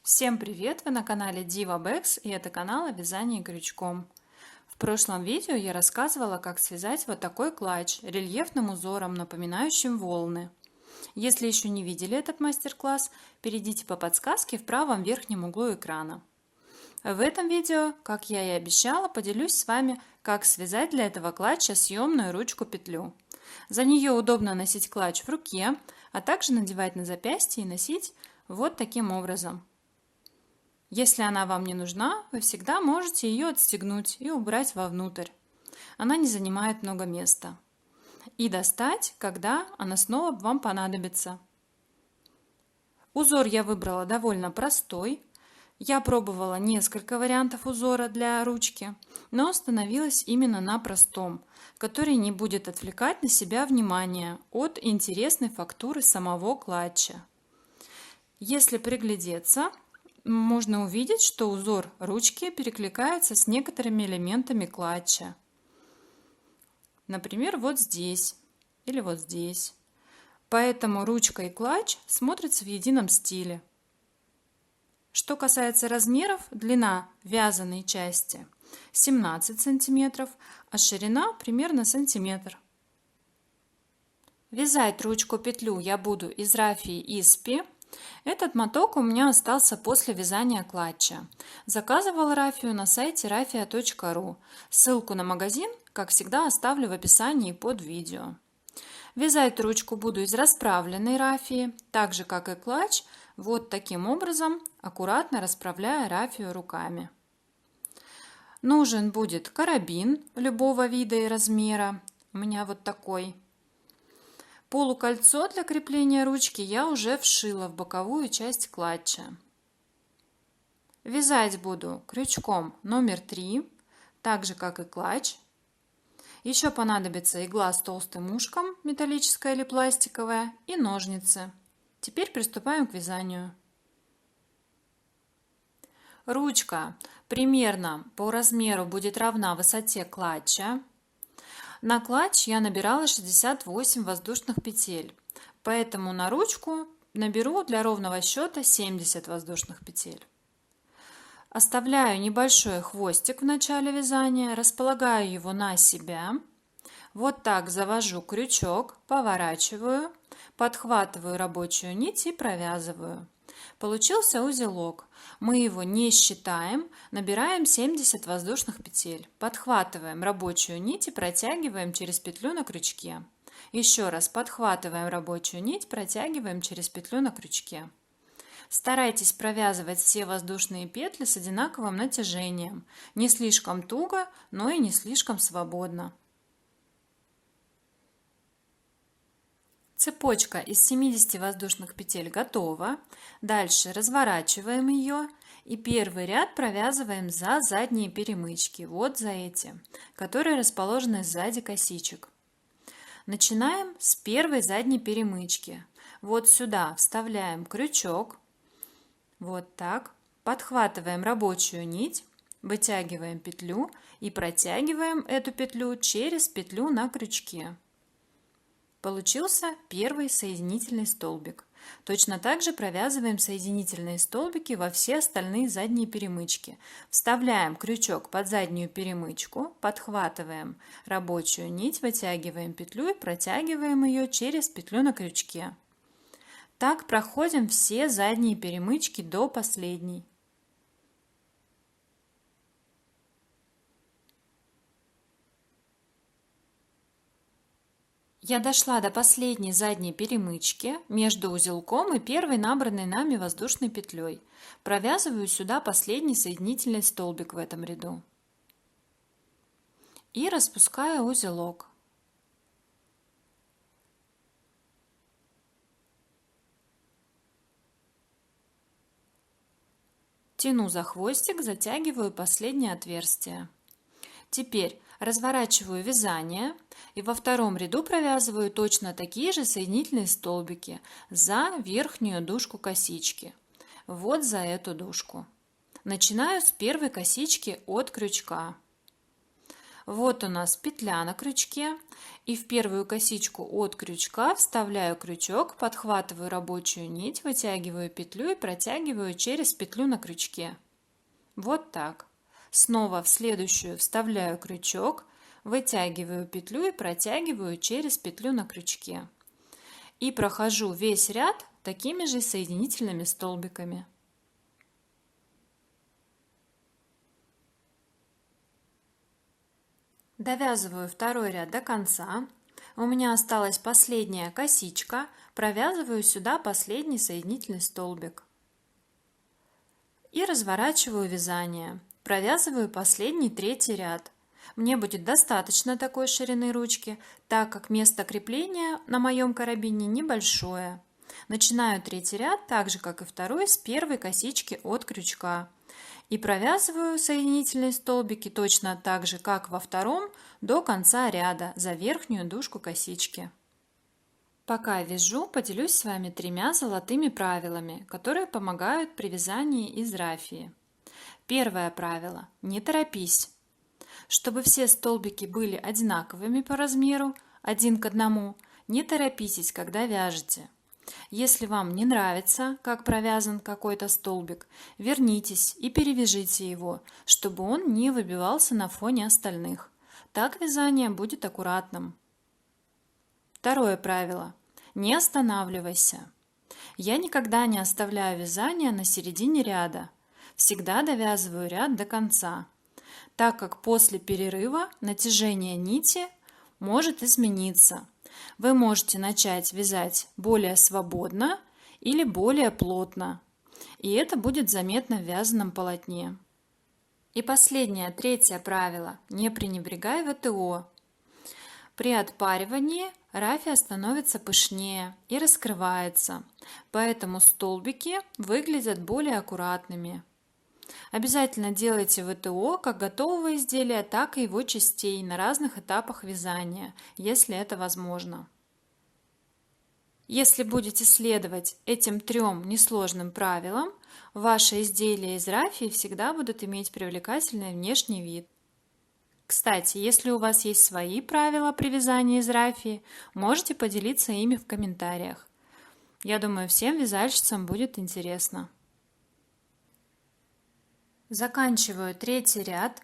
Всем привет! Вы на канале Diva Bags, и это канал о вязании крючком. В прошлом видео я рассказывала, как связать вот такой клатч рельефным узором, напоминающим волны. Если еще не видели этот мастер-класс, перейдите по подсказке в правом верхнем углу экрана. В этом видео, как я и обещала, поделюсь с вами, как связать для этого клатча съемную ручку-петлю. За нее удобно носить клатч в руке, а также надевать на запястье и носить вот таким образом. Если она вам не нужна, вы всегда можете ее отстегнуть и убрать вовнутрь. Она не занимает много места. И достать, когда она снова вам понадобится. Узор я выбрала довольно простой. Я пробовала несколько вариантов узора для ручки, но остановилась именно на простом, который не будет отвлекать на себя внимание от интересной фактуры самого клатча. Если приглядеться, можно увидеть, что узор ручки перекликается с некоторыми элементами клатча. Например, вот здесь или вот здесь. Поэтому ручка и клатч смотрятся в едином стиле. Что касается размеров, длина вязаной части 17 см, а ширина примерно сантиметр. Вязать ручку-петлю я буду из рафии Испи. Этот моток у меня остался после вязания клатча. Заказывала рафию на сайте raffia.ru. Ссылку на магазин, как всегда, оставлю в описании под видео. Вязать ручку буду из расправленной рафии, так же как и клатч, вот таким образом, аккуратно расправляя рафию руками. Нужен будет карабин любого вида и размера. У меня вот такой. Полукольцо для крепления ручки я уже вшила в боковую часть клатча. Вязать буду крючком номер 3, так же как и клатч. Еще понадобится игла с толстым ушком, металлическая или пластиковая, и ножницы. Теперь приступаем к вязанию. Ручка примерно по размеру будет равна высоте клатча. На клатч я набирала 68 воздушных петель, поэтому на ручку наберу для ровного счета 70 воздушных петель. Оставляю небольшой хвостик в начале вязания, располагаю его на себя. Вот так завожу крючок, поворачиваю, подхватываю рабочую нить и провязываю. Получился узелок. Мы его не считаем, набираем 70 воздушных петель. Подхватываем рабочую нить и протягиваем через петлю на крючке. Еще раз подхватываем рабочую нить, протягиваем через петлю на крючке. Старайтесь провязывать все воздушные петли с одинаковым натяжением. Не слишком туго, но и не слишком свободно. Цепочка из 70 воздушных петель готова. Дальше разворачиваем ее и первый ряд провязываем за задние перемычки, вот за эти, которые расположены сзади косичек. Начинаем с первой задней перемычки. Вот сюда вставляем крючок, вот так, подхватываем рабочую нить, вытягиваем петлю и протягиваем эту петлю через петлю на крючке. Получился первый соединительный столбик. Точно так же провязываем соединительные столбики во все остальные задние перемычки. Вставляем крючок под заднюю перемычку, подхватываем рабочую нить, вытягиваем петлю и протягиваем ее через петлю на крючке. Так проходим все задние перемычки до последней. Я дошла до последней задней перемычки между узелком и первой набранной нами воздушной петлей. Провязываю сюда последний соединительный столбик в этом ряду. И распускаю узелок. Тяну за хвостик, затягиваю последнее отверстие. Теперь разворачиваю вязание и во втором ряду провязываю точно такие же соединительные столбики за верхнюю дужку косички. Вот за эту дужку. Начинаю с первой косички от крючка. Вот у нас петля на крючке, и в первую косичку от крючка вставляю крючок, подхватываю рабочую нить, вытягиваю петлю и протягиваю через петлю на крючке. Вот так. Снова в следующую вставляю крючок, вытягиваю петлю и протягиваю через петлю на крючке. И прохожу весь ряд такими же соединительными столбиками. Довязываю второй ряд до конца. У меня осталась последняя косичка. Провязываю сюда последний соединительный столбик. И разворачиваю вязание. Провязываю последний третий ряд. Мне будет достаточно такой ширины ручки, так как место крепления на моем карабине небольшое. Начинаю третий ряд, так же как и второй, с первой косички от крючка. И провязываю соединительные столбики точно так же, как во втором, до конца ряда за верхнюю дужку косички. Пока вяжу, поделюсь с вами 3 золотыми правилами, которые помогают при вязании из рафии. Первое правило: не торопись. Чтобы все столбики были одинаковыми по размеру, 1 к 1, не торопитесь, когда вяжете. Если вам не нравится, как провязан какой-то столбик, вернитесь и перевяжите его, чтобы он не выбивался на фоне остальных. Так вязание будет аккуратным. Второе правило: не останавливайся. Я никогда не оставляю вязание на середине ряда. Всегда довязываю ряд до конца, так как после перерыва натяжение нити может измениться. Вы можете начать вязать более свободно или более плотно, и это будет заметно в вязаном полотне. И последнее, третье правило: не пренебрегай ВТО. При отпаривании рафия становится пышнее и раскрывается, поэтому столбики выглядят более аккуратными. Обязательно делайте ВТО как готового изделия, так и его частей на разных этапах вязания, если это возможно. Если будете следовать этим 3 несложным правилам, ваши изделия из рафии всегда будут иметь привлекательный внешний вид. Кстати, если у вас есть свои правила при вязании из рафии, можете поделиться ими в комментариях. Я думаю, всем вязальщицам будет интересно. Заканчиваю третий ряд,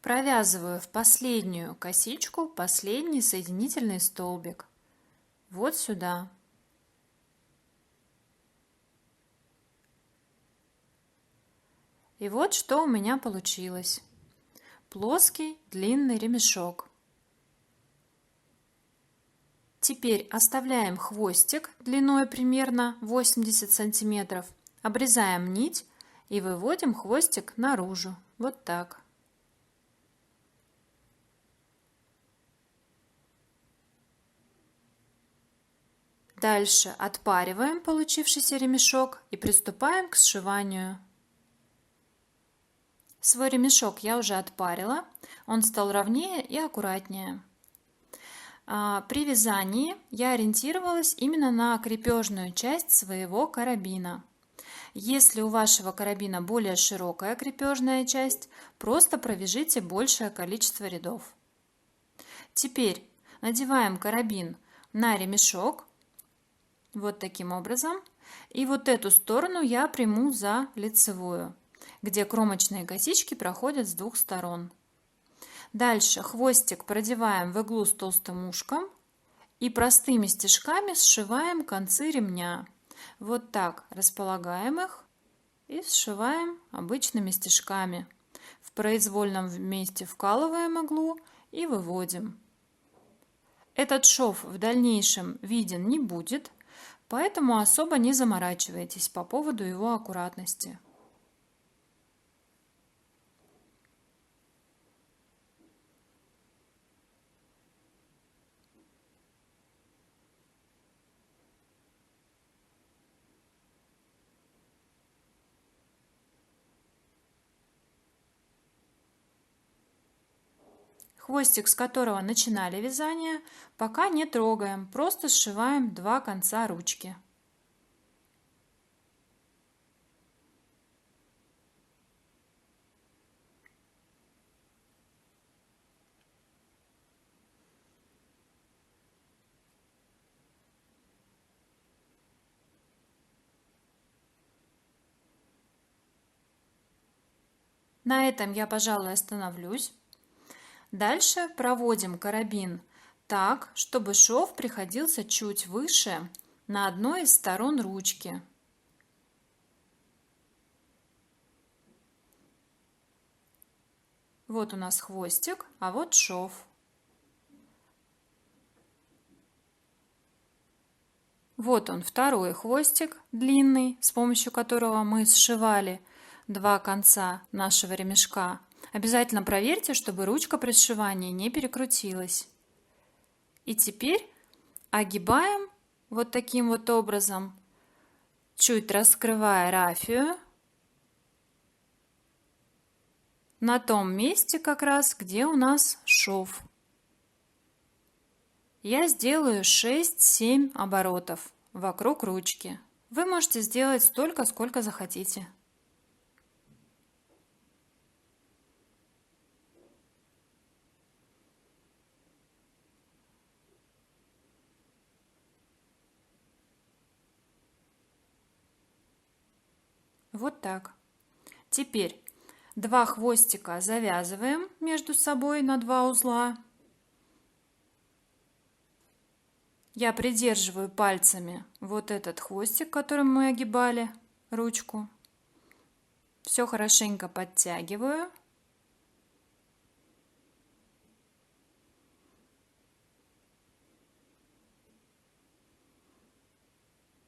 провязываю в последнюю косичку последний соединительный столбик. Вот сюда. И вот что у меня получилось. Плоский длинный ремешок. Теперь оставляем хвостик длиной примерно 80 сантиметров, обрезаем нить и выводим хвостик наружу. Вот так. Дальше отпариваем получившийся ремешок и приступаем к сшиванию. Свой ремешок я уже отпарила, он стал ровнее и аккуратнее. При вязании я ориентировалась именно на крепежную часть своего карабина. Если у вашего карабина более широкая крепежная часть, просто провяжите большее количество рядов. Теперь надеваем карабин на ремешок, вот таким образом, и вот эту сторону я приму за лицевую, где кромочные косички проходят с 2 сторон. Дальше хвостик продеваем в иглу с толстым ушком и простыми стежками сшиваем концы ремня. Вот так располагаем их и сшиваем обычными стежками. В произвольном месте вкалываем иглу и выводим. Этот шов в дальнейшем виден не будет, поэтому особо не заморачивайтесь по поводу его аккуратности. Хвостик, с которого начинали вязание, пока не трогаем, просто сшиваем 2 конца ручки. На этом я, пожалуй, остановлюсь. Дальше проводим карабин так, чтобы шов приходился чуть выше на одной из сторон ручки. Вот у нас хвостик, а вот шов. Вот он, второй хвостик длинный, с помощью которого мы сшивали два конца нашего ремешка. Обязательно проверьте, чтобы ручка при сшивании не перекрутилась. И теперь огибаем вот таким вот образом, чуть раскрывая рафию, на том месте как раз, где у нас шов. Я сделаю 6-7 оборотов вокруг ручки. Вы можете сделать столько, сколько захотите. Вот так. Теперь два хвостика завязываем между собой на два узла. Я придерживаю пальцами вот этот хвостик, которым мы огибали ручку. Все хорошенько подтягиваю.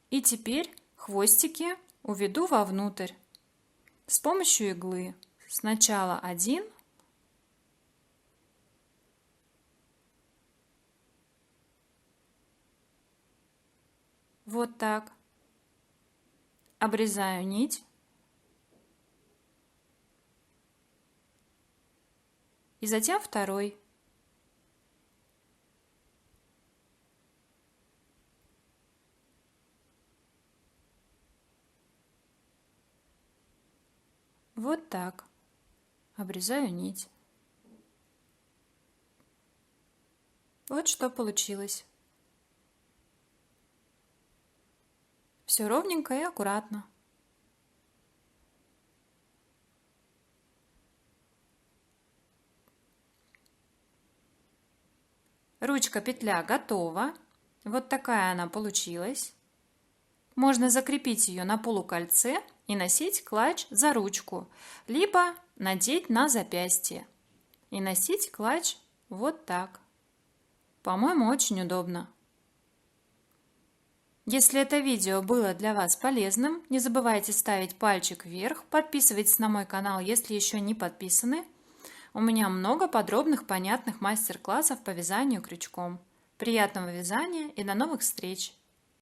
И теперь хвостики уведу вовнутрь с помощью иглы. Сначала один, вот так, обрезаю нить и затем второй. Вот так. Обрезаю нить. Вот что получилось. Все ровненько и аккуратно. Ручка-петля готова. Вот такая она получилась. Можно закрепить ее на полукольце и носить клатч за ручку, либо надеть на запястье и носить клатч вот так. По-моему, очень удобно. Если это видео было для вас полезным, не забывайте ставить пальчик вверх, подписывайтесь на мой канал, если еще не подписаны. У меня много подробных, понятных мастер-классов по вязанию крючком. Приятного вязания и до новых встреч!